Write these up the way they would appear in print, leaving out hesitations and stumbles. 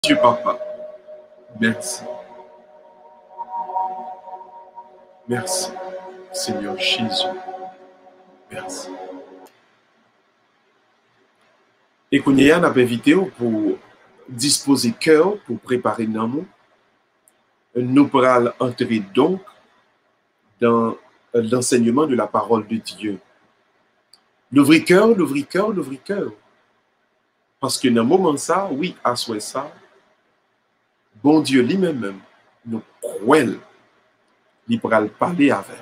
Dieu Papa, merci. Merci, Seigneur Jésus. Merci. Et qu'on y a un invité pour disposer cœur, pour préparer nos. Nous pourrons entrer donc dans l'enseignement de la parole de Dieu. L'ouvrir cœur, l'ouvrir cœur, l'ouvrir cœur. Parce que dans un moment ça, oui, à soi ça, bon Dieu lui-même, nous croyons, il pourra parler avec.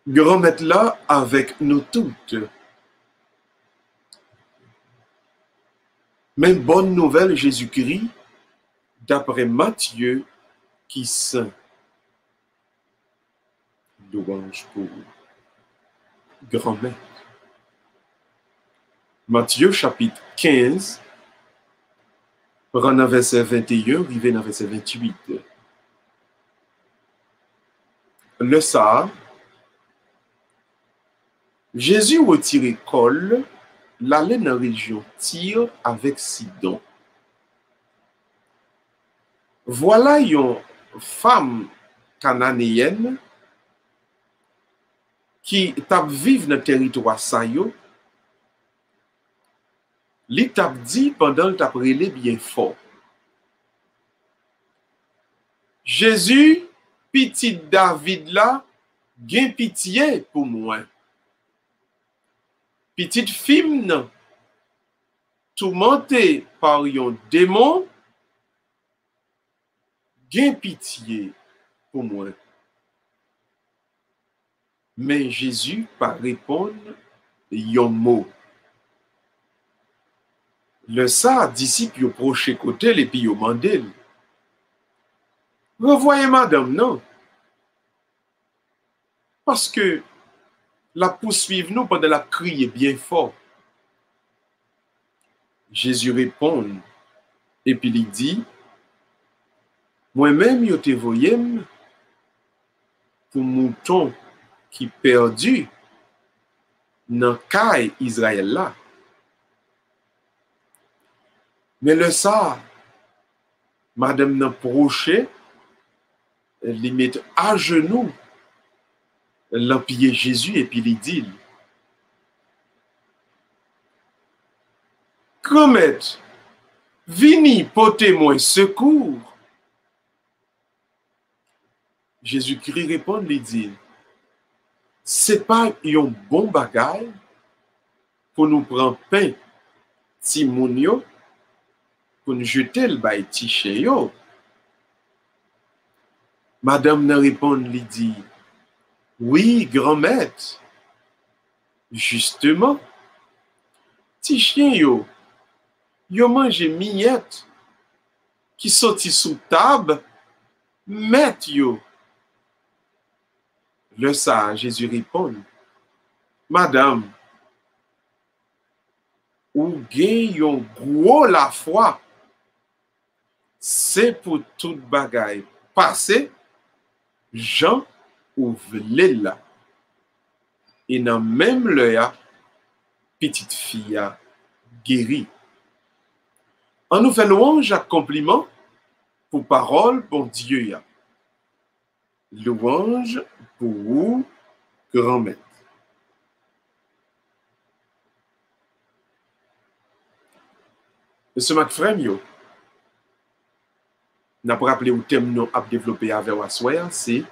Nous remettre là avec nous toutes. Même bonne nouvelle, Jésus-Christ, d'après Matthieu, qui saint. Louange pour grand maître. Matthieu chapitre 15, dans verset 21, arrivé dans verset 28. Le ça, Jésus retiré col, l'allait dans la région Tyr avec Sidon. Voilà une femme cananéenne qui tap vive dans le territoire sa yo. Li tap dit pendant le tap relé bien fort. Jésus, petit David là, gen pitié pour moi. Petite fille nan, tourmentée par un démon, gen pitié pour moi. Mais Jésus pas répondre yon mot. Le ça, disciple yo proche côté, et puis yo mandel. Revoyez madame, non? Parce que la poursuivre nous pendant la crier bien fort. Jésus répond, et puis il dit, moi-même, yo te voyem pour mouton qui perdu dans caille Israël là. Mais le ça, madame n'a proché, elle lui met à genoux, l'empire Jésus, et puis il dit, grand maître, vini porter moi secours. Jésus-Christ répond, il dit, c'est pas un bon bagage pour nous prendre pain, ti moun yo, pour nous jeter le bail tiché yo. Madame n'a répond, il dit, oui, grand maître, justement, ti chien yo mange miette qui sorti sous table, met yo. Le ça, Jésus répond, madame, ou gen yon gros la foi, c'est pour toute bagaille passé, Jean ou vle là. Et dans même l'heure, petite fille a guéri. On nous fait louange à compliment pour parole pour Dieu. Ya. Louange pour vous, grand maître. Monsieur McFrem, yo, n'a pas rappelé au thème non à développer avec Wassoya, c'est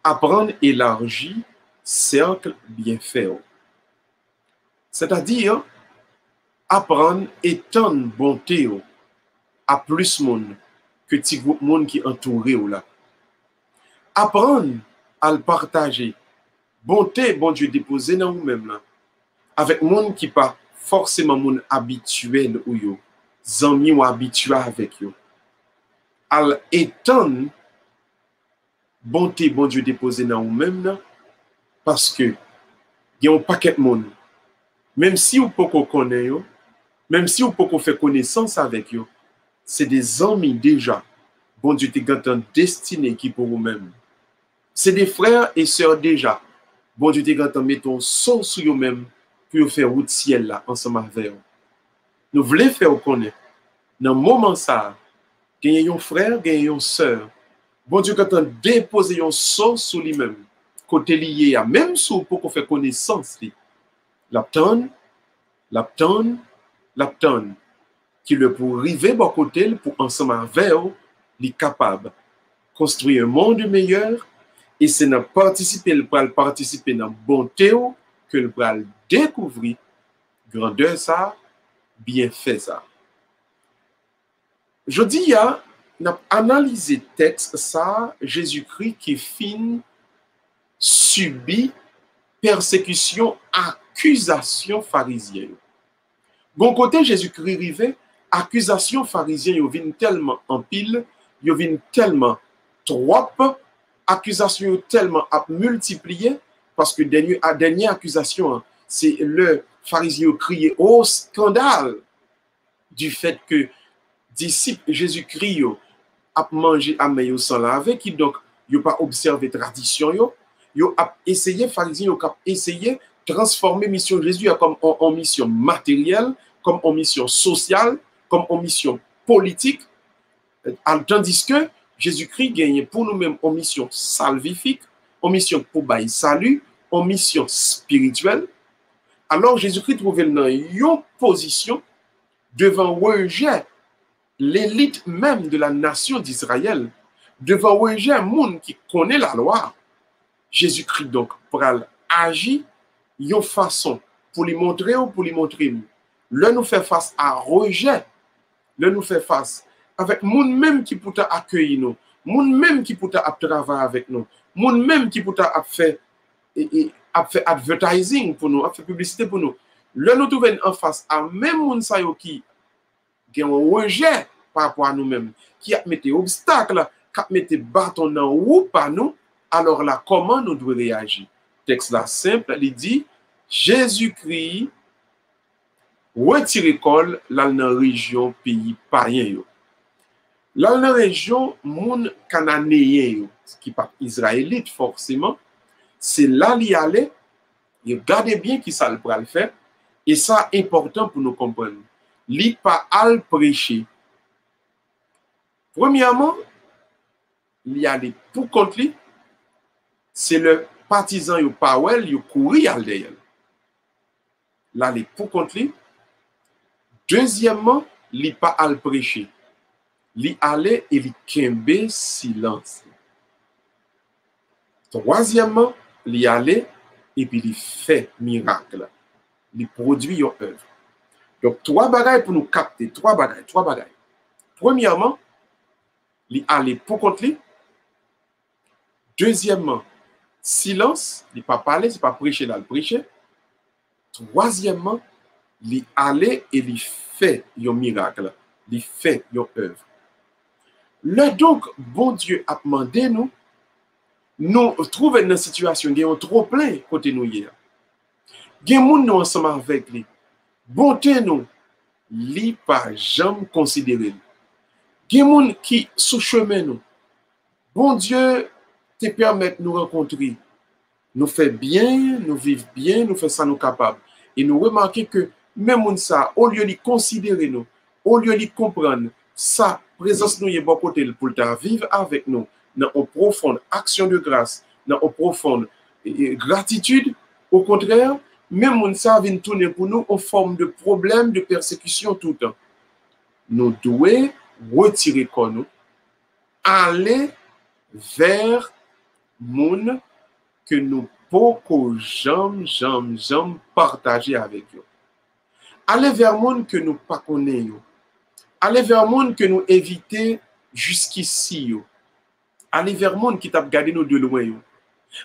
apprendre élargi cercle bien fait. C'est-à-dire apprendre étendre bonté à plus monde que petit groupe monde qui entouré ou là. Apprendre à le partager. Bonté, bon Dieu déposé dans vous-même là. Avec monde qui pas forcément monde habituel ou yo. Zami ou habitué avec yo. À étendre bonté, bon Dieu déposé dans vous-même là. Parce que il y a un paquet de monde. Même si vous pouvez connaître, même si vous pouvez faire connaissance avec eux, c'est des amis déjà. Bon Dieu te gâte destiné qui pour vous-même. C'est des frères et sœurs déjà. Bon Dieu te gâte mettre un son sur eux-mêmes pour faire route ciel là ensemble avec eux. Nous voulons faire connaître Dans le moment ça, il y a un frère, il y a une sœur. Bon Dieu, quand on dépose un sort sur lui-même, côté lié à même sous pour qu'on fait connaissance, l'aptonne, l'aptonne, l'aptonne, qui le pour arriver bon côté, pour ensemble avec eux, les capable construire un monde meilleur, et c'est dans participer, dans la bonté que le pral découvrir grandeur ça, bien fait ça. Je dis, il y a analysé texte ça, Jésus-Christ qui fin subit persécution, accusation pharisienne. Bon côté, Jésus-Christ arrivé, accusation pharisienne, il vient tellement en pile, il vient tellement trop, accusation tellement à multiplier, parce que dernière accusation, c'est le pharisien crié au scandale du fait que disciples Jésus-Christ a mangé à main sans laver, qui donc n'a pas observé tradition, yo a essayé, pharisiens a essayé transformer mission Jésus comme en mission matérielle, comme en mission sociale, comme en mission politique, tandis que Jésus-Christ gagne pour nous-mêmes en mission salvifique, en mission pour bailler salut, en mission spirituelle. Alors Jésus-Christ trouvait dans une position devant rejet l'élite même de la nation d'Israël, devant rejet un monde qui connaît la loi. Jésus-Christ donc pour agir d'une façon pour lui montrer ou pour lui montrer. Là nous fait face à rejet, là nous fait face avec monde même qui peut accueillir nous, monde même qui peut travailler avec nous, monde même qui peut faire advertising pour nous, faire publicité pour nous. Là nous trouvons en face à même monde ça qui a un rejet par rapport à nous-mêmes, qui a mis des obstacles, qui a mis des bâtons dans ou par nous. Alors là, comment nous devons réagir? Texte là simple, il dit, Jésus-Christ retire col là dans la région pays païen. Là dans la région moun cananéen, qui pas israélite forcément, c'est là il y allait, regardez bien qui ça le pral faire, et ça important pour nous comprendre. Li pas al prêcher. Premièrement, il y allait pour contre lui, c'est le partisan yo Powell, yo couri al derrière. Là, les pour contre lui. Deuxièmement, il pas al prêcher. Il allait et il kembe silence. Troisièmement, il allait et puis il fait miracle. Il produit une œuvre. Donc, trois bagailles pour nous capter. Trois bagailles. Premièrement, il allait pour contre lui. Deuxièmement, silence, il pas parler, c'est pas prêcher, là, le prêcher. Troisièmement, il allait et il fait un miracle. Il fait une œuvre. Là, donc, bon Dieu a demandé nous trouver dans une situation qui est trop plein côté nous hier. Il y a des gens ensemble avec lui. Bonté nous, li pas jamais considéré. Il y a des gens qui sous chemin nous. Bon Dieu te permet de nous rencontrer. Nous fait bien, nous vivons bien, nous fait ça nous capables. Et nous remarquons que même ça, au lieu de considérer nous, au lieu de comprendre, sa présence nous est bon côté pour vivre avec nous dans une profonde action de grâce, dans une profonde gratitude. Au contraire, même ça vient tourner pour nous en forme de problème, de persécution tout le temps. Nous devons retirer comme nous, aller vers monde que nous pouvons jamais partager avec eux. Aller vers monde que nous ne connaissons pas. Aller vers monde que nous évitons jusqu'ici. Aller vers monde qui t'a gardé nous de loin.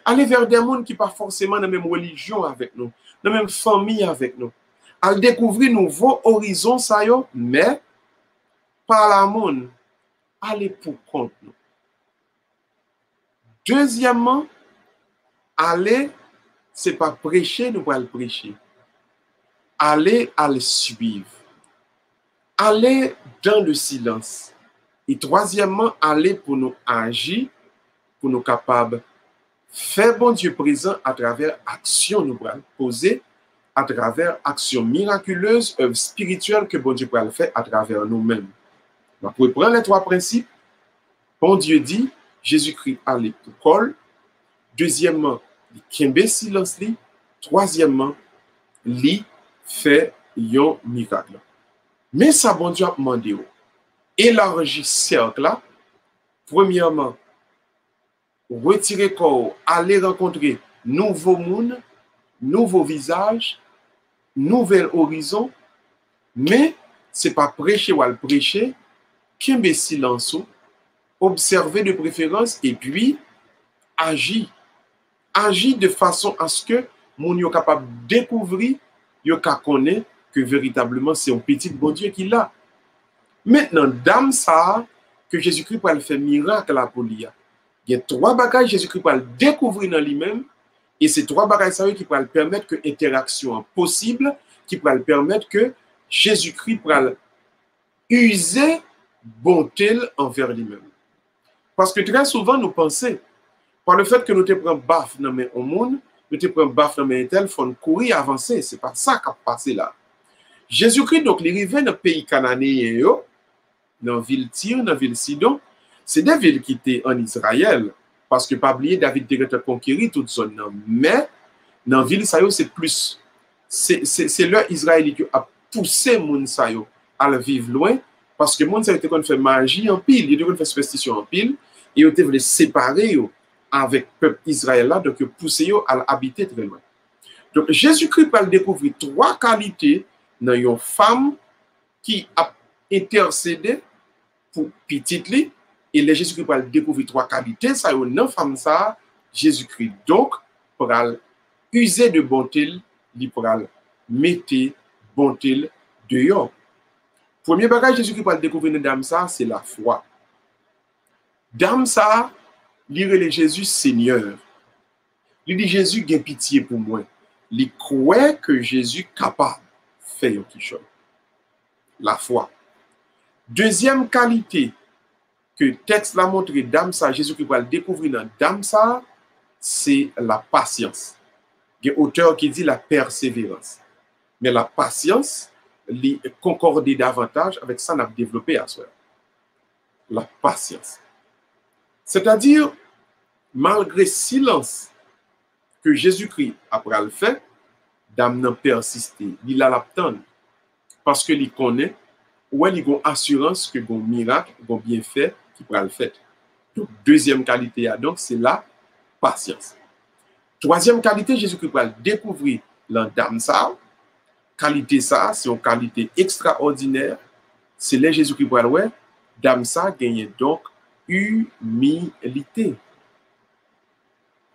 Aller vers des mondes qui ne sont pas forcément dans la même religion avec nous, dans la même famille avec nous. Aller découvrir nouveaux horizons, ça y est, mais par la monde, aller pour compte nous. Deuxièmement, aller, ce n'est pas prêcher, nous allons prêcher. Aller à le suivre. Aller dans le silence. Et troisièmement, aller pour nous agir, pour nous capables faire bon Dieu présent à travers action nous allons poser, à travers action miraculeuse, œuvre spirituelle que bon Dieu peut faire à travers nous-mêmes. Pour prendre les trois principes, bon Dieu dit, Jésus-Christ à l'école. Deuxièmement, il kembe silence li. Troisièmement, li fait yon miracle. Mais ça, bon Dieu a demandé, élargir cercle là. Premièrement, retirer corps, aller rencontrer nouveau monde, nouveau visage, nouvel horizon, mais c'est pas prêcher ou al prêcher, kembe silence, observer de préférence et puis agir. Agir de façon à ce que moun yo capable de découvrir, yo ka connaît que véritablement c'est un petit bon Dieu qui l'a. Maintenant, dame ça, que Jésus-Christ va le faire miracle là pour lui. Il y a trois bagages Jésus-Christ va le découvrir dans lui-même, et ces trois bagages ça qui va le permettre que interaction possible, qui va le permettre que Jésus-Christ va user bonté envers lui-même. Parce que très souvent nous pensons, par le fait que nous te prenons baf dans le monde, nous te prenons baf dans le tel, il faut courir, avancer. Ce n'est pas ça qui a passé là. Jésus-Christ, donc, il est arrivé dans le pays cananéen, dans la ville Tyr, dans la ville Sidon. C'est des villes qui étaient en Israël, parce que, pas oublier, David était conquéri toute zone. Mais, dans la ville, c'est plus. C'est là Israël qui a poussé moun sayo à le vivre loin, parce que moun sayo était qu'on fait magie en pile, il était qu'on fait superstition en pile, et il était voulu séparer avec le peuple Israël là, donc poussé à habiter très loin. Donc Jésus-Christ va découvrir trois qualités dans une femme qui a intercédé pour petite li, et le Jésus-Christ va découvrir trois qualités, ça y est, dans femme ça, Jésus-Christ donc pour user de bonté, il pour mettre bonté dehors. Premier bagage Jésus-Christ va découvrir dans dame ça, c'est la foi. Dame ça, lire le Jésus Seigneur. Il dit Jésus a pitié pour moi. Il croit que Jésus est capable de faire quelque chose. La foi. Deuxième qualité que le texte l'a montré, dame ça, Jésus qui va le découvrir dans dame ça, c'est la patience. Il y a un auteur qui dit la persévérance. Mais la patience, il concorde davantage avec ça qu'on a développé à soi. La patience. C'est-à-dire, malgré silence que Jésus-Christ après le fait, dame n'a persisté, il a l'attendre parce que il connaît ou il a une assurance que un miracle, un bienfait qui pourra le faire. Donc deuxième qualité donc c'est la patience. Troisième qualité Jésus-Christ va découvrir dans dame ça. Qualité ça, c'est une qualité extraordinaire. C'est là Jésus-Christ va le dame ça gagne donc humilité.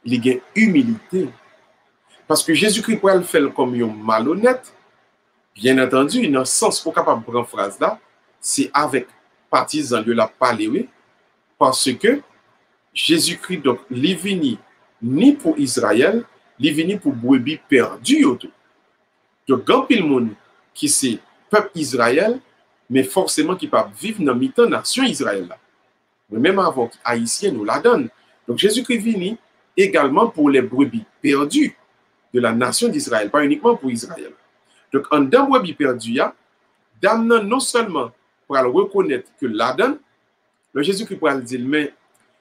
Il y a humilité. Parce que Jésus-Christ peut le faire comme un malhonnête. Bien entendu, dans le sens pour capable de prendre phrase là, c'est avec partisan de la parler, parce que Jésus-Christ, donc, il est venu ni pour Israël, il est venu pour brebis perdu. Donc, grand pile monde qui c'est peuple Israël, mais forcément qui peut vivre dans mi-temps nation Israël là. Même avant haïtien nous la donne. Donc Jésus-Christ venu également pour les brebis perdues de la nation d'Israël, pas uniquement pour Israël. Donc en dans brebis perdues, dame non seulement pour le reconnaître que la donne, le Jésus-Christ pour le dire mais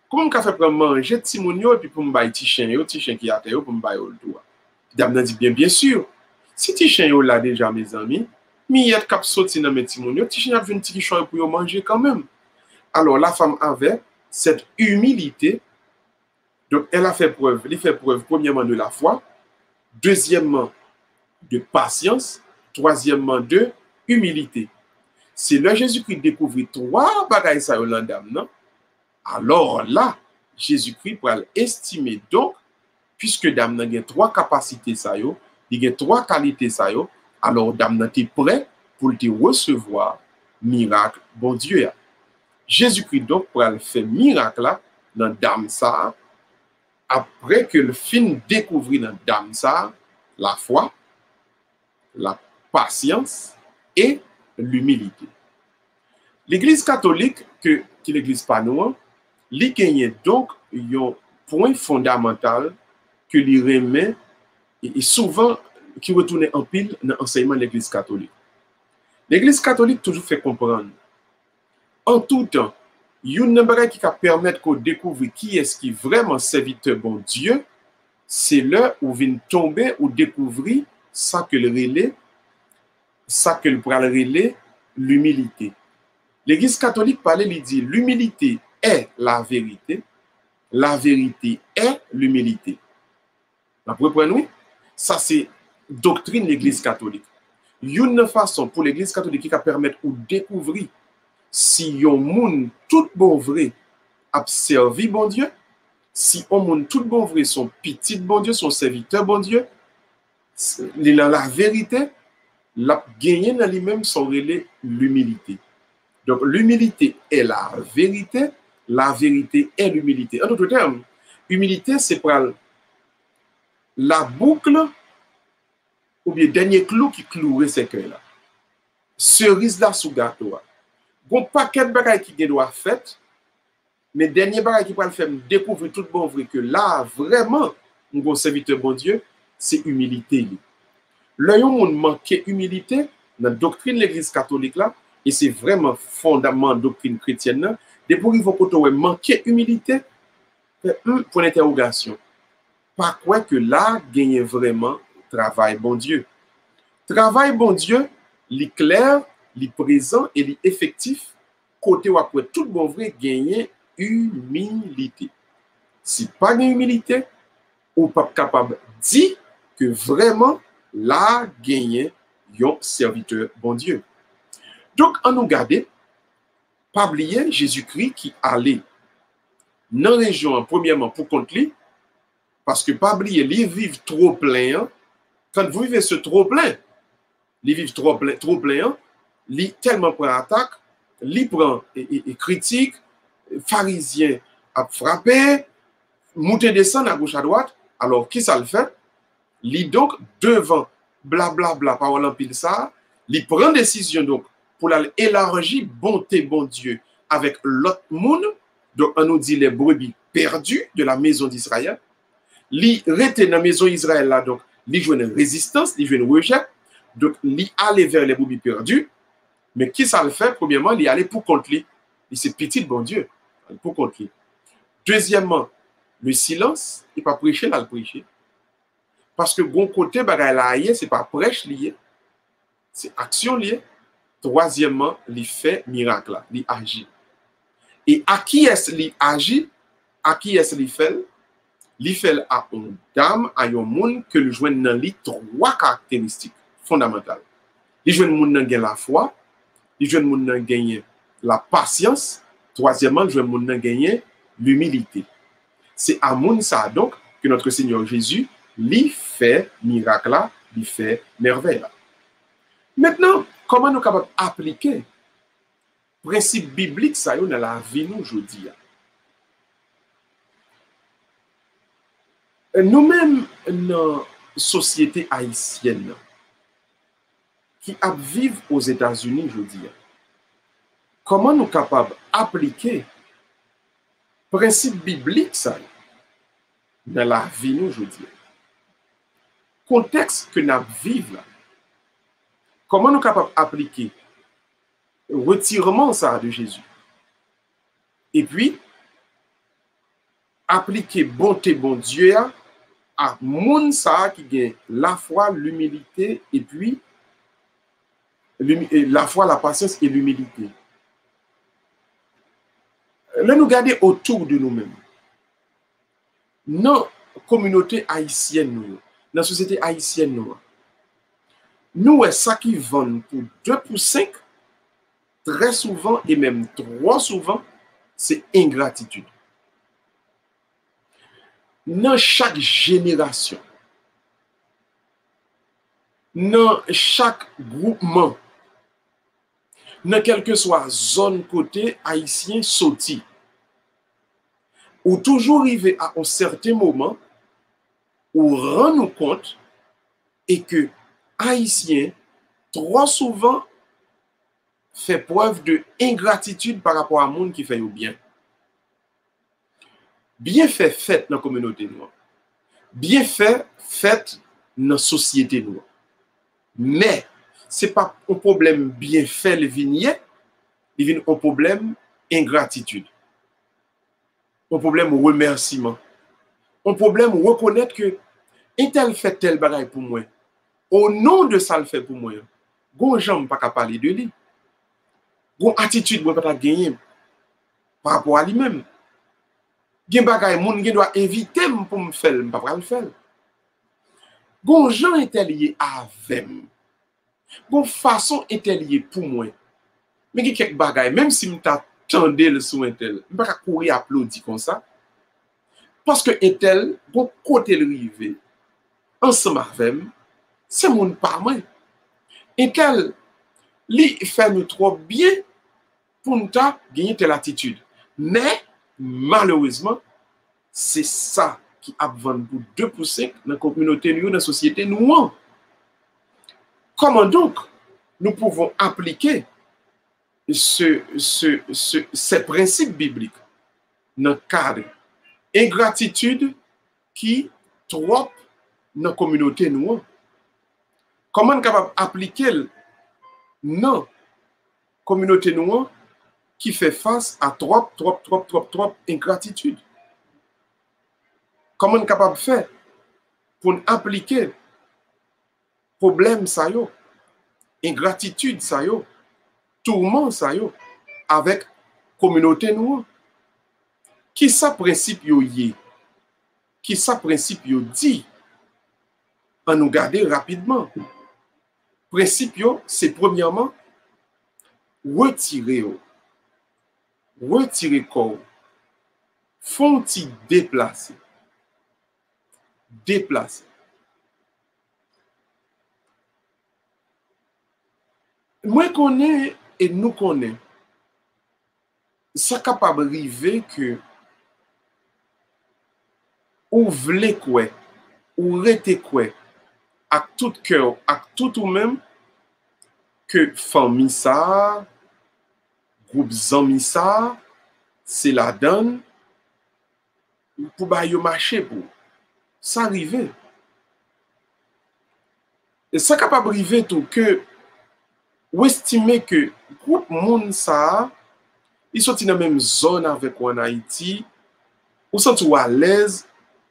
comment on fait pour manger timonio et puis pour me bailler petit chien qui a terre pour me bailler le doigt. Dame dit bien sûr. Si petit chien là déjà mes amis, miette cap sorti dans mes timonio, petit chien a une petit choix pour manger quand même. Alors, la femme avait cette humilité. Donc, elle a fait preuve. Elle fait preuve, premièrement, de la foi. Deuxièmement, de patience. Troisièmement, de humilité. C'est là Jésus-Christ découvrit trois bagailles ça au dame, non? Alors là, Jésus-Christ pour estimer donc, puisque dame a trois capacités ça yo, il y a trois qualités ça yo, alors dame est prêt pour te recevoir miracle, bon Dieu. Jésus-Christ donc pour aller faire miracle là dans dame ça après que le fin découvrir dans dame ça la foi, la patience et l'humilité. L'Église catholique qui est l'Église panoua, li gagne donc un point fondamental que li remet et souvent qui retourne en pile dans l'enseignement de l'Église catholique. L'Église catholique toujours fait comprendre En tout temps, yon nan bagay qui permettre qu'on découvre qui est-ce qui vraiment serviteur bon Dieu, c'est là où vient tomber ou découvrir ça que le relais, ça que le pral relais, l'humilité. L'Église catholique parlait, il dit l'humilité est la vérité est l'humilité. Vous comprenez, oui? Ça, c'est doctrine de l'Église catholique. Une façon pour l'Église catholique qui permet de découvrir si yon moun tout bon vrai a servi bon Dieu, si yon moun tout bon vrai son petit bon Dieu, son serviteur bon Dieu, la vérité, la gagné dans lui-même son relais l'humilité. Donc l'humilité est la vérité est l'humilité. En d'autres termes, humilité c'est pour la boucle ou bien dernier clou qui clouerait ces cœurs-là. Cerise là sous gâteau. Bon paquet de bagages qui doit fait, mais dernier bagage qui peut le faire découvrir tout bon vrai que là vraiment mon bon serviteur bon Dieu, c'est humilité. Là yon moun manque humilité dans la doctrine de l'Église catholique là et c'est vraiment fondament doctrine chrétienne là, depuis qu'il faut qu'on manquer humilité, point d'interrogation. Par quoi que là gagne vraiment travail bon Dieu. Travail bon Dieu, li clair, li présent et li effectif, côté ou après tout bon vrai gagner humilité. Si pas de humilité, ou pas capable de dire que vraiment là gagner yon serviteur bon Dieu. Donc, en nous garder, pas oublier Jésus-Christ qui allait dans la région, premièrement, pour compte lui, parce que pas oublier, les vivent trop plein. Quand vous vivez ce trop plein, les vivent trop plein, li tellement prend attaque, li prend et critique, pharisien a frappé, monter descendre à gauche à droite, alors qui ça le fait? Li donc devant blablabla parole en pile ça, li prend décision donc pour élargir bonté bon Dieu avec l'autre monde, donc on nous dit les brebis perdues de la maison d'Israël, li rete dans la maison d'Israël là donc li joue une résistance, li joue une rejet, donc li aller vers les brebis perdues. Mais qui ça le fait? Premièrement, il est allé pour contre lui. Il c'est petit bon Dieu. Pour contre lui. Deuxièmement, le silence, il pas prêcher, là, le prêcher. Parce que bon côté, bagay la c'est pas prêche lié, c'est action liée. Troisièmement, il fait miracle, là, il agit. Et à qui est-ce qu'il agit? À qui est-ce qu'il fait? Il fait à une dame, à un monde que le joint dans lui trois caractéristiques fondamentales. Il joint monde dans la foi. Les jeunes moun nan gagner la patience. Troisièmement, les jeunes moun nan gagner l'humilité. C'est à moun ça donc que notre Seigneur Jésus lui fait miracle là, lui fait merveille là. Maintenant, comment nous capables appliquer principe biblique ça dans la vie nous aujourd'hui? Nous-mêmes dans la société haïtienne qui vivent aux États-Unis, je dis, comment nous sommes capables d'appliquer le principe biblique ça, dans la vie, nous, je dis. Contexte que nous vivons là, comment nous sommes capables d'appliquer le retirement ça de Jésus. Et puis, appliquer bonté bon Dieu à moun ça qui gagne la foi, l'humilité et puis la foi, la patience et l'humilité. Là, nous regardons autour de nous-mêmes. Dans la communauté haïtienne, dans la société haïtienne, nous, ça qui vend pour 2 pour 5, très souvent et même trop souvent, c'est ingratitude. Dans chaque génération, dans chaque groupement, dans quelle que soit zone côté haïtien sorti, ou toujours arriver à un certain moment où rend nous compte et que haïtien trop souvent fait preuve de ingratitude par rapport à monde qui fait du bien. Bien fait dans la communauté noire. Bien fait dans la société noire. Mais ce n'est pas un problème bien fait le vignet, il vient un problème ingratitude, un problème remerciement, un problème reconnaître que un tel fait tel bagaille pour moi. Au nom de ça le fait pour moi. Gon jambe pas qu'à parler de lui. Gon attitude moi pas gagner par rapport à lui-même. Gen bagaille moun gen doit inviter pour me faire, pas le faire. Gon gens est lié avec. Gon façon est lié pour moi. Mais il y a quelques bagailles, même si je t'attendais le sous un tel, je ne peux pas courir applaudir comme ça. Parce que un tel, bon côté le rivé, ensemble avec moi, c'est mon pas moi. Un tel, lui fait nous trop bien pour nous gagner telle attitude. Mais, malheureusement, c'est ça qui a vendu 2% dans la communauté, dans la société, nous. Comment donc nous pouvons appliquer ces principes bibliques dans le cadre ingratitude qui trop dans la communauté nous? Comment nous capable d'appliquer dans la communauté nous qui fait face à trop ingratitude? Comment nous capable de faire pour appliquer problème ça yo, ingratitude ça yo, tourment ça yo avec communauté nous? Qui ça principe yo yé? Qui ça principe yo dit? On nous garder rapidement. Principe yo, c'est premièrement retirer corps, font-ils déplacer. Moi connais et nous connais, ça capable arriver que ou vle quoi, ou rete quoi, à tout cœur, à tout ou même, que famille ça, groupe zami ça, c'est la donne, pour ba yo marcher pour. Ça arrive. Et ça capable arriver tout que ou estimer que groupe monde ça, ils sont dans la même zone avec ou en Haïti, ou sont à l'aise,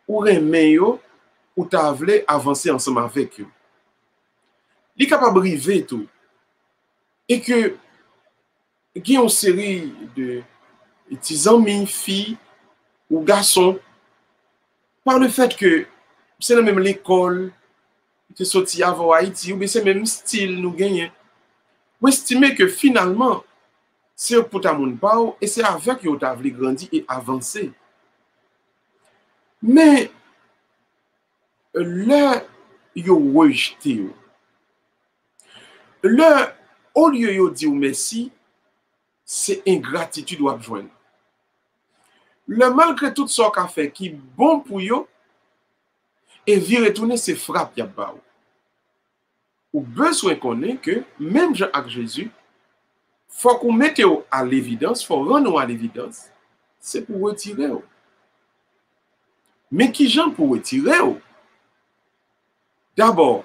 ou remen yo, ou ta vle avancer ensemble avec eux. Li capable arriver tout. Et que il y a une série de petits amis, filles ou garçons, par le fait que c'est la même l'école qui est sorti avant Haïti, ou bien c'est le même style nous gagnons. Vous estimez que finalement, c'est pour ta moun pa et c'est avec que tu as grandi et avancer. Mais là, yo rejeté. Là, au lieu de dire merci, c'est ingratitude ou joindre. Le malgré tout ce qu'a fait qui est bon pour yo, et vi retourner c'est frappe y a ba ou besoin connaître que même Jean avec Jésus, faut qu'on mette à l'évidence, faut rendre à l'évidence, c'est pour retirer. Mais qui Jean pour retirer? D'abord,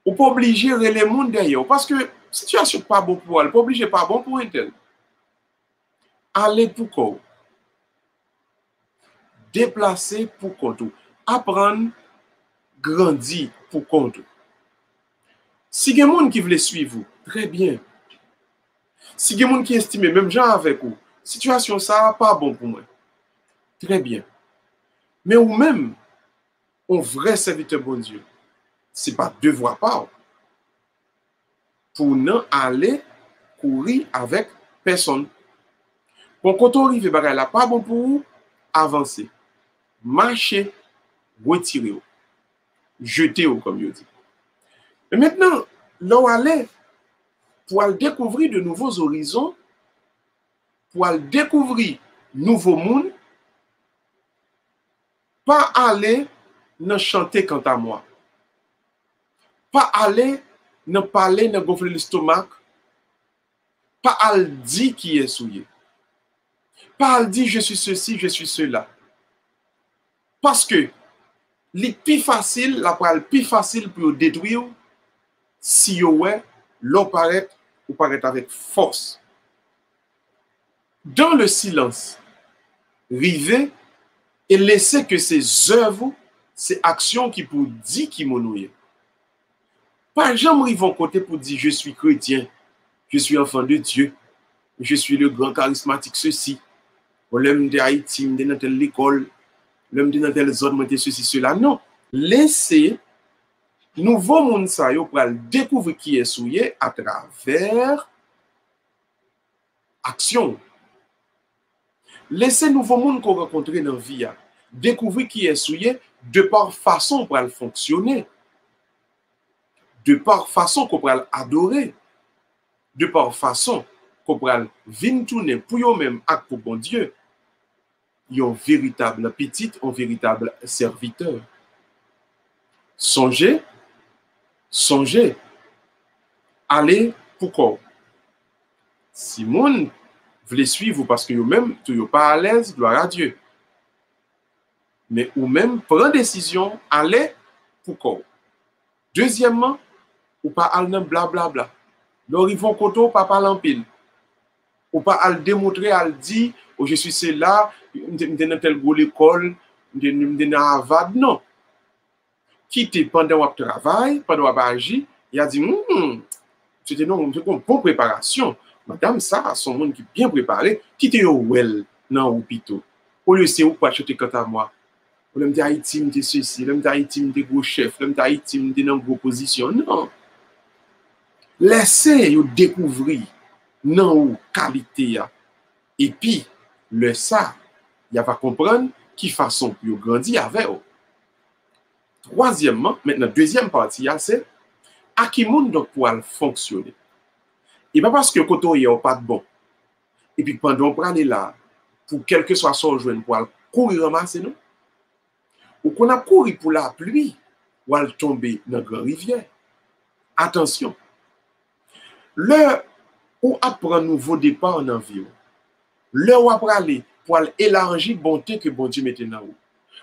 on pas obligé les monde derrière parce que situation pas bon pour elle, pas obligé pas bon pour un tel. Aller pour quoi? Déplacer pour compte. Apprendre, grandir pour compte. Si il y a des gens qui veulent suivre vous, très bien. Si il y a des gens qui estiment, même gens avec vous, situation ça pas bon pour moi, très bien. Mais ou même, un vrai serviteur bon Dieu, ce n'est pas devoir pas pour non aller courir avec personne. Bon, quand on arrive à là, pas bon pour vous, avancer, marcher, retirer, jeter, comme je dis. Mais maintenant, là où aller, pour aller découvrir de nouveaux horizons, pour aller découvrir nouveaux mondes, pas aller ne chanter quant à moi, pas aller ne parler, ne gonfler l'estomac, pas aller dire qui est souillé, pas aller dire je suis ceci, je suis cela. Parce que le plus facile, la plus facile pour détruire, si vous l'on paraît ou paraître avec force. Dans le silence, river et laisser que ces œuvres, ces actions qui pour dire qui m'ont pas jamais vont côté pour dire je suis chrétien, je suis enfant de Dieu, je suis le grand charismatique ceci. L'homme de Haïti, je suis dans telle école, l'homme de dans telle zone, je suis ceci, cela. Non. Laissez nouveau monde ça yo pour découvrir qui est souillé à travers action. Laissez nouveau monde qu'on rencontre dans la vie découvrir qui est souillé de par façon pour le fonctionner, de par façon qu'on peut adorer, de par façon qu'on peut venir tourner pour eux-mêmes acte pour bon Dieu. Ils ont un véritable petit, un véritable serviteur. Songez, allez pourquoi? Si moun voulez suivre parce que vous-même, tu n'êtes pas à l'aise, gloire à Dieu. Mais vous-même, prendre décision, allez pourquoi? Deuxièmement, ou pas aller dans blablabla. Donc, ils vont côté, pas parler en pile. Ou pas aller démontrer, aller dire, oh, je suis là, je suis dans telle grande école, je suis dans Harvard. Non. Quitter pendant votre travail, pendant votre agir, il a dit, c'était une bonne préparation. Madame, ça, son monde qui est bien préparé, quitter well dans l'hôpital. Au lieu de c'est où pas acheter quant à moi. L'homme d'Haïti, me dit ceci, l'homme d'Haïti, me dit gros chef, l'homme d'Haïti, me dit dans gros position. Non. Laissez-vous découvrir non qualité. Et puis, le ça, il va comprendre qui façon pour grandir avec vous. Troisièmement, maintenant, deuxième partie, c'est à qui monde donc pour fonctionner. Et pas parce que quand on n'est pas de bon. Et puis pendant on prend là, pour quel que soit son jeune, pour courir ramasser nous. Ou qu'on a couru pour la pluie, ou aller tomber dans la grande rivière. Attention. Le ou apprendre nouveau départ en environ. Le ou apprendre aller pour aller élargir la bonté que bon Dieu mette dans vous.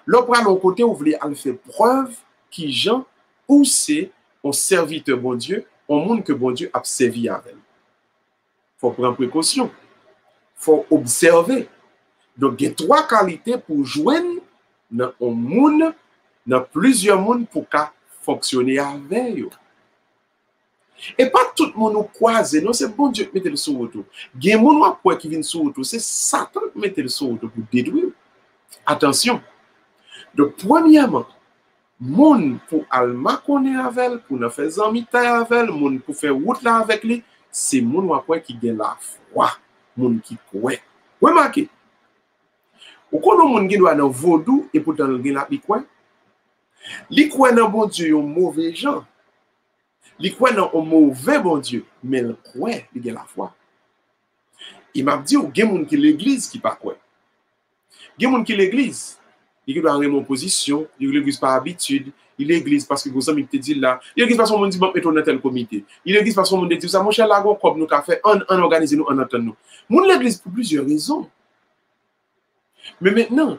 Le pour aller au côté où vous voulez aller faire preuve qui Jean ou c'est un serviteur bon Dieu, un monde que bon Dieu a servi avec. Il faut prendre précaution. Il faut observer. Donc, il y a trois qualités pour joindre dans un monde, dans plusieurs mondes pour fonctionner avec eux. Et pas tout le monde croise, non, c'est bon Dieu qui mette le sur autour. Il y a des gens qui viennent sur autour, c'est Satan qui mette le sur autour pour détruire. Attention. Donc, premièrement, moun pour alma connaître avec elle, pour nous faire amis avec elle, moun pour faire route là avec lui, c'est moun qui gagne la foi, moun qui croit. Remarquez. Ou konon moun qui doit dans vaudou et pourtant il gagne la quoi? Li croit dans bon Dieu, un mauvais gens. Li croit dans un mauvais bon Dieu, mais il croit, il gagne la foi. Il m'a dit ou gen moun qui l'église qui pas quoi. Gen moun qui l'église il doit avoir une position, il l'église par habitude, il l'église parce que vous avez dit là, il l'église parce qu'on me dit bon mettons dans tel comité. Il l'église parce qu'on me dit ça mon cher là comme nous qu'a fait en organiser nous en entendre nous. Moun l'église pour plusieurs raisons. Mais maintenant,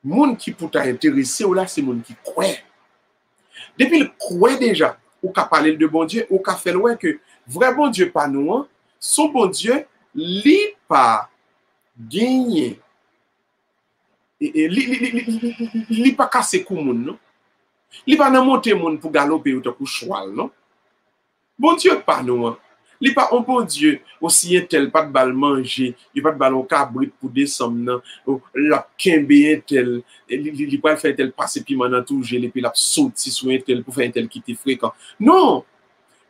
moun qui pour t'intéresser ou là c'est moun qui croit. Depuis le croit déjà, ou qu'a parlé de bon Dieu, ou qu'a fait loin que vrai bon Dieu pas nous, son bon Dieu li pas gagné. Et li pas casser kou moun non. Li pas nan monter moun pour galoper ou pour cheval non. Bon Dieu pas nous. Li pas un bon Dieu aussi tel pas de balle manger, il pas de ballon cabrit pour descendre non. La kembe tel, li pas faire tel passer piment dans tout gel et puis la sorti sur un tel pour faire un tel qui était fréquent. Non.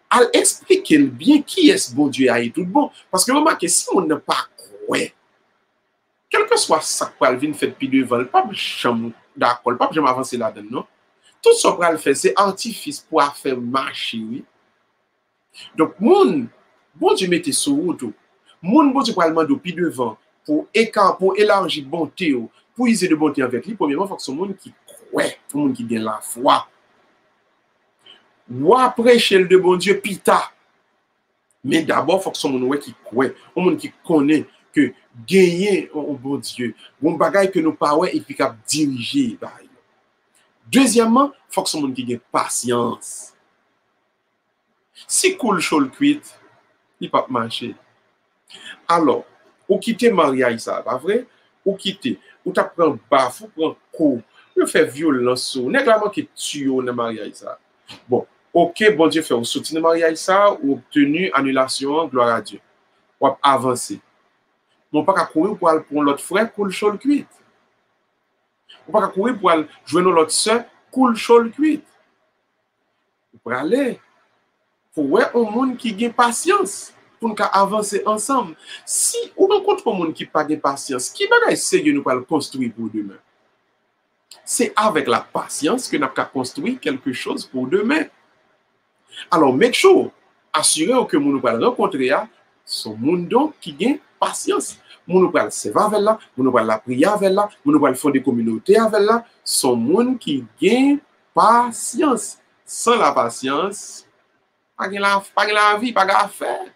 Al expliquer bien qui est ce bon Dieu a tout bon parce que remarquez si on n'a pas croire quel que soit ça qu'on vient faire puis devant, pas jamais d'accord, pas jamais avancer là-dedans, non. Tout ce qu'on fait, c'est artifice pour faire marcher, oui. Donc, bon Dieu mette sur route, bon Dieu pour demander puis devant, pour élargir bonté, pour user de bonté avec lui, premièrement, il faut que ce monde qui croit, tout le monde qui gagne la foi. Ou après, chez le de bon Dieu, pita. Mais d'abord, il faut que ce monde qui croit, un monde qui connaît que gagner un bon Dieu, bon bagage que nous parlons et puis cap diriger. Deuxièmement, il faut que ce monde qui ait patience. Si coule chaud cuite, il pas marcher. Alors, ou quitter mariage ça, pas vrai? Ou quitter, ou tu prends baf, ou prends coup, ou fait violence, ou nèglement qui tue dans le mariage ça. Bon, ok, bon Dieu fait ou sorti de mariage ça, ou obtenu annulation, gloire à Dieu. Ou avancer. Non pas qu'à courir pour aller pour l'autre frère, coule chaud cuite. Ou pas qu'à courir pour aller joindre l'autre soeur, coule chaud cuite. Pour aller, pour ouais, un monde qui a patience. Pour nous avancer ensemble. Si on rencontre un monde qui n'a pas de patience, qui va essayer de nous construire pour demain? C'est avec la patience que nous avons construit quelque chose pour demain. Alors, make sure, assurez que nous allons rencontrer ce monde qui a patience. Nous allons se servir avec là, nous allons la prier avec là, nous allons faire des communautés avec là. Ce monde qui a patience. Sans la patience, pas de la vie, pas d'affaires.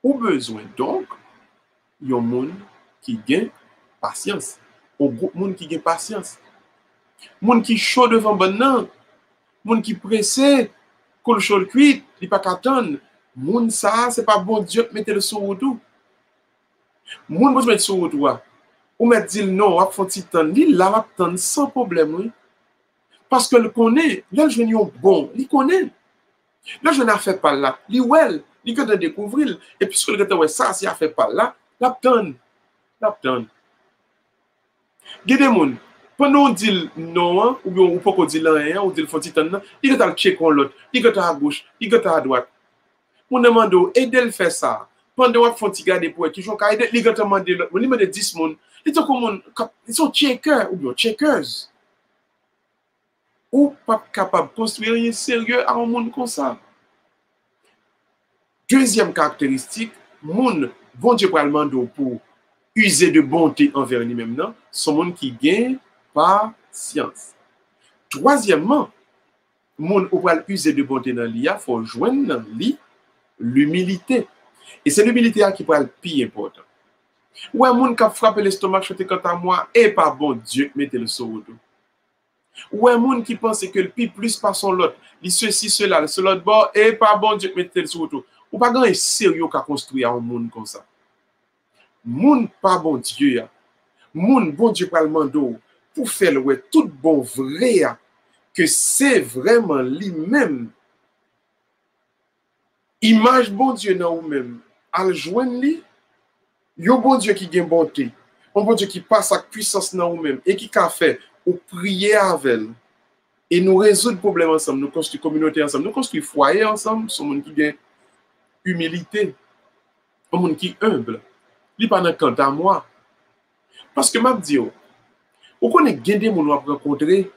Ou besoin donc, il y a un monde qui a patience. Un groupe monde qui a patience. Monde qui chaud devant bon nan, monde qui pressé, qu'on le chaud cuit, il pas qu'attendre. Monde ça, c'est pas bon Dieu qui mette le sur route. Monde vous mettre sur route ou mettre dire non, on fait petit temps, il là attendre sans problème oui. Parce que le connaît, là je viens bon, il connaît. Là je n'ai fait pas là, il well. Il peut découvrir. Et puisque le gars ça, si il a fait pas là, l'abtonne. L'abtonne. Il y a des gens, pendant qu'on dit non, ou bien on peut qu'on dit rien, ou dit le faut titan, il peut checker l'autre, il peut à gauche, il peut à droite. On demande aider le faire ça. Pendant qu'on fait garder pour qui sont aider, il peut demander l'autre. On demande 10 personnes. Ils sont checkers ou bien checkers. Ou pas capable de construire un sérieux à un monde comme ça. Deuxième caractéristique, moun, bon Dieu pour demander pour user de bonté envers lui-même, non, son monde qui gagne patience. Troisièmement, moun ou pour user de bonté dans l'IA, il faut joindre dans l'humilité. Et c'est l'humilité qui est le plus important. Ou un monde qui a frappé l'estomac, je quant à moi, et pas bon Dieu, mettez le sur ou un monde qui pense que le plus par son lot, il ceci, cela, ce l'autre bord, et pas bon Dieu, mettez le sur ou pas grand sérieux qu'à construire un monde comme ça. Monde pas bon Dieu, monde bon Dieu pour le mando, pour faire le tout bon vrai, que c'est vraiment lui-même. Image bon Dieu dans vous-même, à le joindre lui, yo bon Dieu qui gagne bonté, un bon Dieu qui passe avec puissance dans vous-même, et qui a fait, ou prier avec elle, et nous résoudre le problème ensemble, nous construire communauté ensemble, nous construire foyer ensemble, ce monde qui gagne humilité, un monde qui est humble. Il pas dans quant à moi. Parce que m'a dit, vous connaissez des gens qui nous rencontrer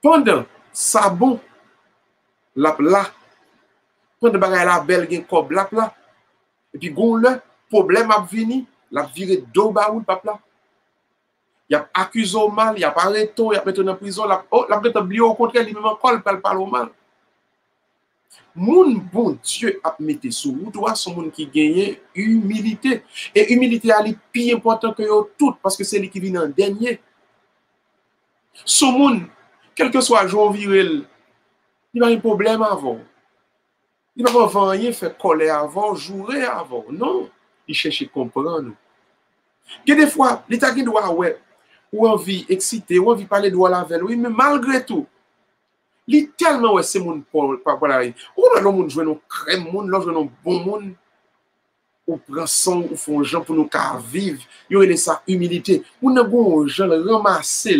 pendant ça bon, là, pendant bagay la belle gen kob là, et puis gon le problème a venu, la viré do baoud papa. Il a accusé au mal, il a arrêté, il a mis en prison, la peut oublié au contraire, lui même encore parle au mal. Mon bon Dieu a mis sous doigt son monde qui gagne humilité. Et humilité est plus important que tout parce que c'est lui qui vient en dernier. Son monde, quel que soit Jean Virel, il a un problème avant. Il ne va pas rien faire coller avant, jouer avant. Non, il cherche à comprendre. Et des fois, l'État qui doit ouais, ou envie exciter, ou envie parler de la veille, oui, mais malgré tout, li tellement ouais c'est mon pour la ou là monde jouer nos crème monde là jouer nos bon monde ou prend son ou font gens pour nous car vivre yo est ça humilité ou n'a bon gens ramasser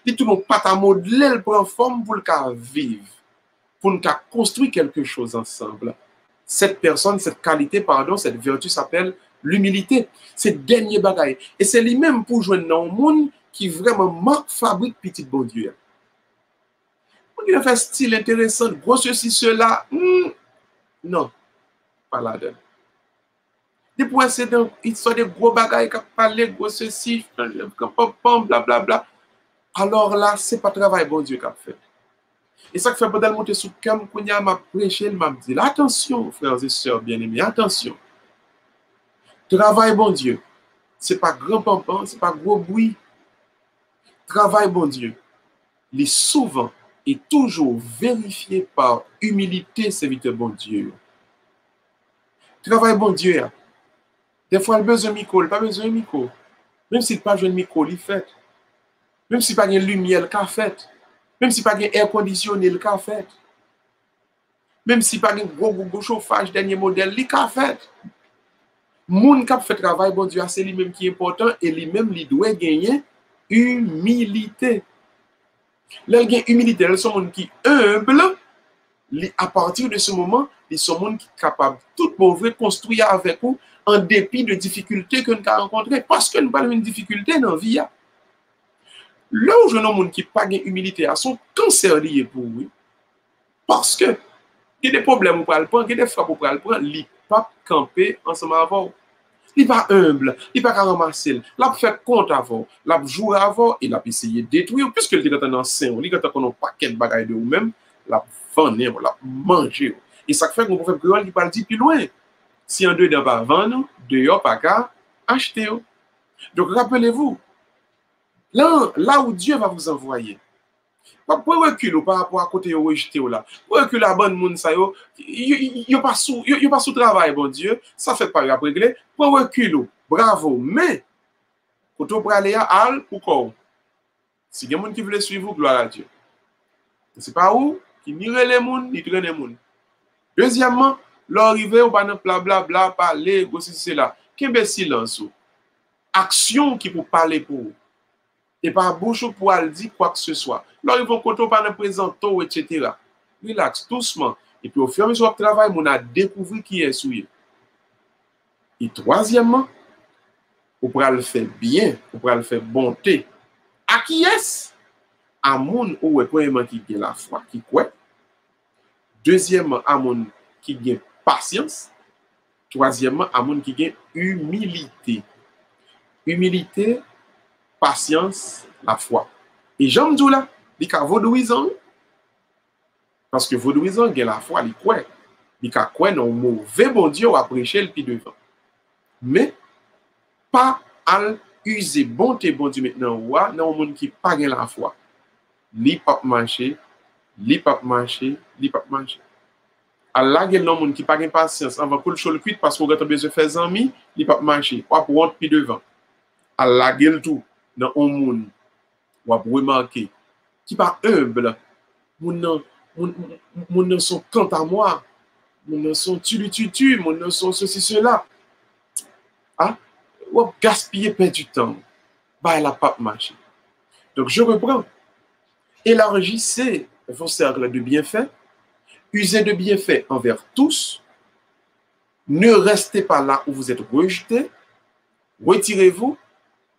li tout nos pâte à modeler prend forme pour le car vivre pour nous car construire quelque chose ensemble. Cette personne, cette qualité, pardon, cette vertu s'appelle l'humilité. C'est dernier bagaille et c'est lui-même pour joindre un monde qui vraiment fabrique petit bon Dieu. Il a fait style intéressant, gros ceci, cela. Non, pas là-dedans. Depuis c'est dans histoire de gros bagailles qui parlent, gros ceci, blablabla. Alors là, c'est pas travail bon Dieu qui a fait. Et ça fait pendant monter sous cam, qu'on y a m'a prêché, m'a dit, attention, frères et sœurs bien-aimés, attention. Travail bon Dieu, c'est pas grand pampan, c'est pas gros bruit. Travail bon Dieu, il est souvent et toujours vérifier par humilité serviteur bon Dieu. Travail bon Dieu. Des fois, il a besoin de micro, il pas besoin de micro. Même s'il n'a pas besoin de micro, il fait. Même s'il n'a pas de lumière, il fait. Même s'il n'a pas de air conditionné, il fait. Même s'il n'a pas de gros chauffage, dernier modèle, il fait. Moun qui fait travail, bon Dieu, c'est lui-même qui est important et lui-même, il doit gagner humilité. Là, il gagne humilité, ils sont gens qui humble. À partir de ce moment, ils sont gens qui sont capables, tout mauvais, construire avec vous en dépit de difficultés que nous avons rencontrées. Parce que nous avons une difficulté dans la vie. Là où je vois qui n'ont pas d'humilité, sont cancer lié pour vous. Parce que il y a des problèmes pour le prendre, il y a des frappes pour le prendre, il ne pas camper ensemble avec vous. Il n'est pas humble, il n'est pas ramasser, il a fait compte avant, il a joué avant, il a essayé de détruire, puisque il est dans sein, il a un paquet de bagailles de vous-même, il a vendu, il a mangé. Et ça fait qu'on peut faire plus loin, il plus loin. Si un deux pas vendre, deux pas qu'à acheter. Donc rappelez-vous, là où Dieu va vous envoyer, pour reculer par rapport à côté où rejeté là. Pour reculer à bonne monde ça yo, yo pas sous travail bon Dieu, ça fait pas après régler. Pour reculer, bravo, mais quand on aller à al pourquoi? Si il y a monde qui veut suivre gloire à Dieu. C'est pas où qui mire les monde, ni traîne les monde. Deuxièmement, l'arrivée au bas bla bla parler gosi c'est là. Qu'est silence. Action qui pour parler pour vous. Et pas bouche pour aller dire quoi que ce soit. Là, ils vont compter par le présentant, etc. Relax, doucement. Et puis, au fur et à mesure du travail, on a découvert qui est souillé. Et troisièmement, on pourra le faire bien, on pourra le faire bonté. À qui est-ce? À mon ou premièrement qui a la foi, qui croit. Deuxièmement, à mon qui a patience. Troisièmement, à mon qui a humilité. Humilité, patience, la foi. Et j'aime dire là, il y a vaudouisant. Parce que vaudouisant, il y a la foi, il croit. Il y a quoi non mauvais bon Dieu à prêcher le pied devant. Mais, pas à user bonté bon Dieu maintenant, ouais, non, monde qui pas la foi. Li pas marcher, li pas marcher, li pas marcher. Allah, il y a non monde qui pas patience, avant que le chose cuite parce qu'on a besoin de faire amis, li pas marcher, ou pour rentrer pied devant. Allah, il y a tout dans un monde. Ou à remarquer, qui pas humble, mon sont quant à moi, mon sont tu, mon sont ceci, cela. Ah, ou à gaspiller perdre du temps, bah, la pas marché. Donc, je reprends. Élargissez vos cercles de bienfaits, usez de bienfaits envers tous, ne restez pas là où vous êtes rejetés, retirez-vous,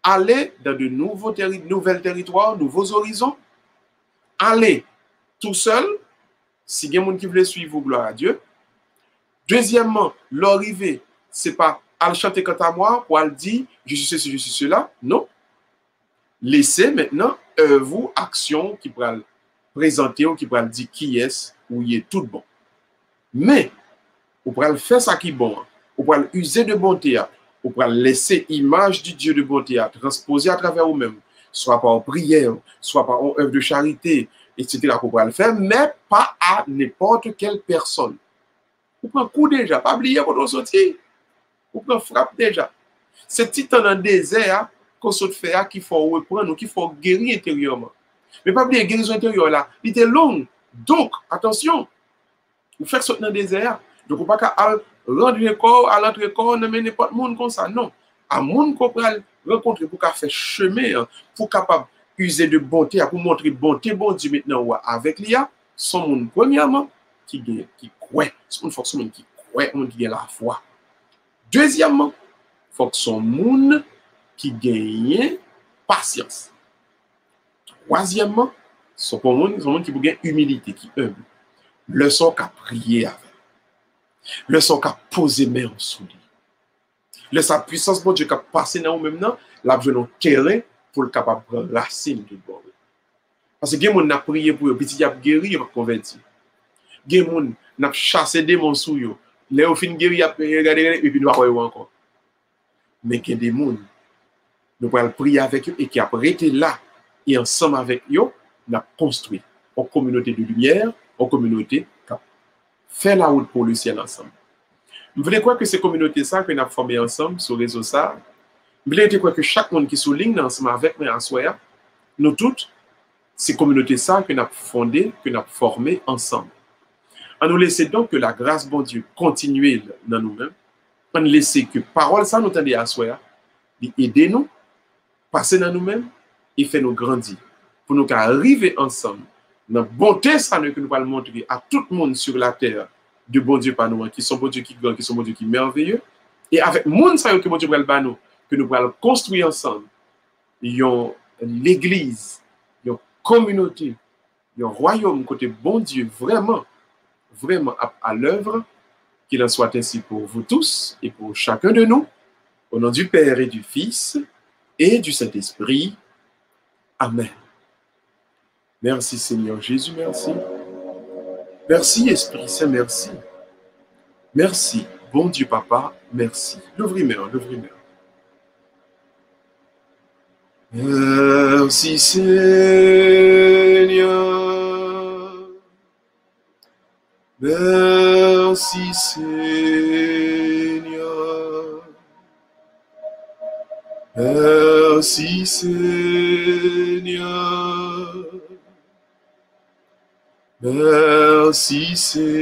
allez dans de nouveaux nouvelles territoires, nouveaux horizons. Allez tout seul, si il y a des gens qui veulent suivre, gloire à Dieu. Deuxièmement, l'arrivée, ce n'est pas à chanter quant à moi, ou à dire je suis ceci, je suis cela. Non. Laissez maintenant vous action qui pourra présenter ou qui pourra dire qui est ou il est tout bon. Mais, vous pourrez faire ça qui est bon. Vous pourrez user de bonté. Vous pourrez laisser l'image du Dieu de bonté transposer à travers vous-même, soit par prière, soit par une œuvre de charité, etc. Vous pourrez le faire, mais pas à n'importe quelle personne. Vous prenez un coup déjà, pas oublier quand on sortit. Vous prenez frappe déjà. C'est petit temps dans le désert qu'on se fait qu'il faut reprendre ou qu'il faut guérir intérieurement. Mais pas oublier, guérison intérieure là, il était long. Donc, attention, vous faites sortir dans le désert. Donc, vous ne pouvez pas rendre le corps à l'autre corps, ne menez pas de monde comme ça. Non. À monde qu'on peut rencontrer pour faire chemin, pour capable user de bonté, pour montrer bonté, bon Dieu maintenant, avec l'IA, son monde, premièrement, qui croit. Son monde qui croit, qui a la foi. Deuxièmement, il faut que son monde qui gagne patience. Troisièmement, son monde qui gagne humilité, qui humble. Le son qu'à prier avec. Le son qu'à poser main en sous lui. Le sa puissance, bon Dieu, qui a passé dans nous maintenant, la besoin de terrain pour le capable de prendre racine du bord. Parce que les gens ont prié pour eux, petit a guéri, il va convertir. Les gens ont chassé des démons sous eux. Les gens ont guéri, et puis nous avons encore. Mais il y a des gens, nous pouvons prier avec eux et qui ont été là et ensemble avec eux, nous avons construit. en communauté de lumière, en communauté qui fait la route pour le ciel ensemble. Je voulais croire que ces communautés ça que nous avons formées ensemble sur le réseau ça. Je voulais croire que chaque monde qui souligne ensemble avec moi en soi, nous toutes, ces communautés ça que nous avons fondées, que nous avons formées ensemble. On nous laisse donc que la grâce de bon Dieu continue dans nous-mêmes. On nous laisse que parole ça nous tendait à soi, aider nous, passer dans nous-mêmes et faire nous grandir. Pour nous arriver ensemble dans la bonté ça que nous allons montrer à tout le monde sur la terre de bon Dieu par nous, qui sont bon Dieu qui grand, qui sont bon Dieu qui merveilleux. Et avec le monde ça que bon Dieu va nous, que nous allons construire ensemble. L'église, une communauté, un royaume côté bon Dieu vraiment à l'œuvre, qu'il en soit ainsi pour vous tous et pour chacun de nous, au nom du Père et du Fils et du Saint-Esprit. Amen. Merci Seigneur Jésus, merci. Merci Esprit Saint, merci. Merci, bon Dieu Papa, merci. L'ouvre-moi. Merci Seigneur. Merci Seigneur. Merci Seigneur. Merci Seigneur.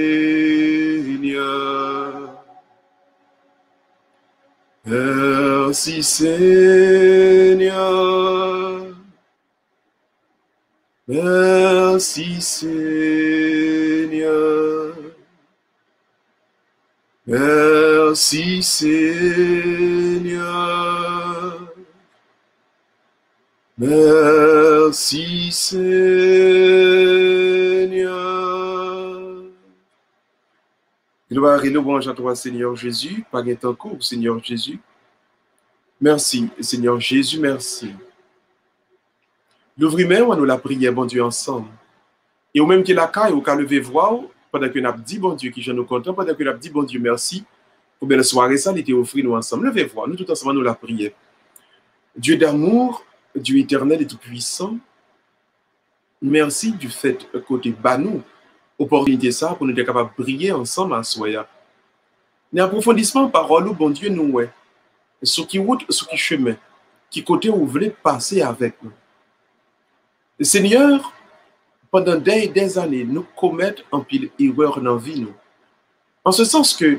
Merci Seigneur. Merci Seigneur. Merci Seigneur. Merci Seigneur. Gloire et louange à toi, Seigneur Jésus. Par ton cours, Seigneur Jésus. Merci, Seigneur Jésus, merci. L'ouvre-moi, nous la prière, bon Dieu, ensemble. Et au même que la caille, au cas lever voix, pendant que nous avons dit, bon Dieu, qui je nous content, pendant que nous avons dit, bon Dieu, merci, pour belle soirée, ça, il était offert nous ensemble. Levez voix, nous tout ensemble, nous la prière. Dieu d'amour, Dieu éternel et tout-puissant, merci du fait, côté banou, opportunité ça, pour nous être capables de briller ensemble à soi. Mais approfondissement, parole, bon Dieu, nous, ouais. Sur qui route, sur qui chemin, qui côté où vous voulez passer avec nous. Le Seigneur, pendant des années, nous commettons un pile erreur dans la vie. Nous. En ce sens que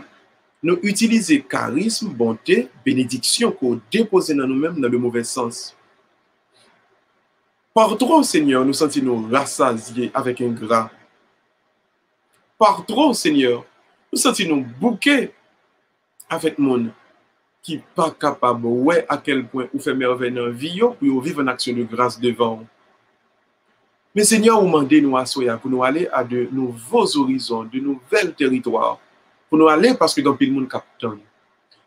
nous utilisons charisme, bonté, bénédiction qu'on dépose dans nous-mêmes dans le mauvais sens. Par trop, Seigneur, nous sentons-nous rassasiés avec un gras. Par trop, Seigneur, nous sentons-nous bouqués avec monde qui n'est pas capable, ouais, à quel point vous fait merveille dans la vie pour vivre en action de grâce devant. Mais Seigneur, vous demandez nous à soya pour nous aller à de nouveaux horizons, de nouvelles territoires. Pour nous aller parce que dans le monde captain.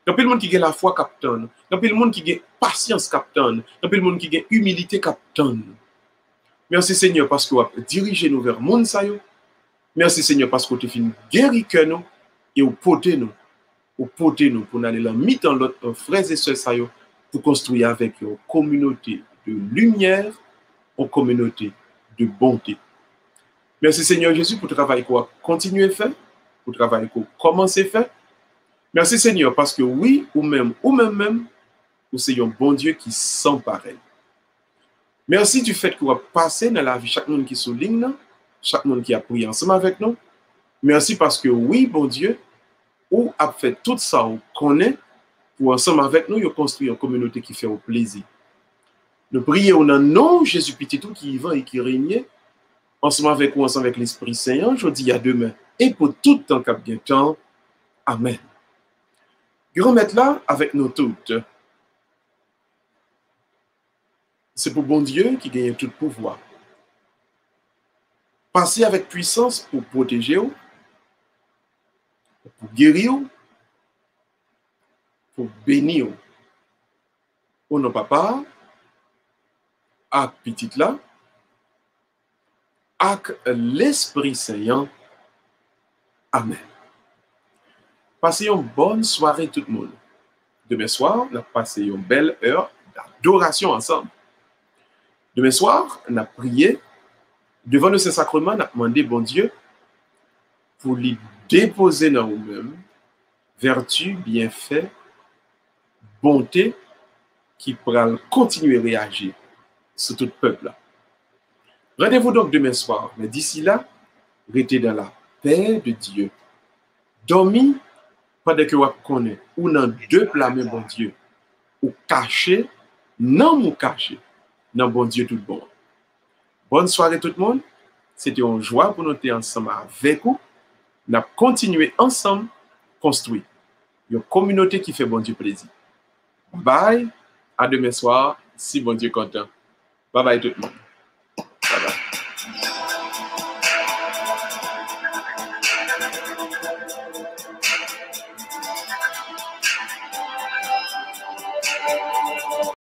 Dans le monde qui a la foi captain. Dans le monde qui a patience captain. Dans le monde qui a humilité captain. Merci Seigneur parce que vous avez dirigé nous vers le monde. Merci Seigneur parce que vous avez fait guérir nous et vous portez nous. Vous portez nous pour aller la mettre dans l'autre frères et sœurs pour construire avec une communauté de lumière, une communauté de bonté. Merci Seigneur Jésus pour le travail qu'on a continué à faire, pour le travail qu'on a commencé à faire. Merci Seigneur parce que oui, ou même, vous êtes un bon Dieu qui sent pareil. Merci du fait que vous avez passé dans la vie chaque monde qui souligne, chaque monde qui a prié ensemble avec nous. Merci parce que oui, bon Dieu, ou a fait tout ça, on connaît, pour ensemble avec nous, construire une communauté qui fait au plaisir. Nous prions au nom de Jésus petit tout qui vit et qui règne, ensemble avec vous, ensemble avec l'Esprit Saint, je dis à demain, et pour tout le temps qu'il y a bien temps. Amen. Grand maître là, avec nous toutes. C'est pour bon Dieu qui gagne tout pouvoir. Passez avec puissance pour protéger vous, pour guérir, pour bénir. Au nom papa, avec petit là, avec l'Esprit Saint. Amen. Passez une bonne soirée tout le monde. Demain soir, on a passé une belle heure d'adoration ensemble. Demain soir, on a prié devant le Saint-Sacrement, on a demandé, bon Dieu, pour lui déposer dans nous-mêmes vertu, bienfait, bonté, qui pourra continuer à réagir sur tout le peuple. Rendez-vous donc demain soir. Mais d'ici là, restez dans la paix de Dieu. Dormez pendant que vous connaissez ou dans deux plats, mais bon Dieu, ou caché, non ou caché, non bon Dieu tout bon. Bonne soirée tout le monde. C'était une joie pour nous être ensemble avec vous. Nous avons continué ensemble construire une communauté qui fait bon Dieu plaisir. Bye, à demain soir, si bon Dieu content. Bye bye tout le monde.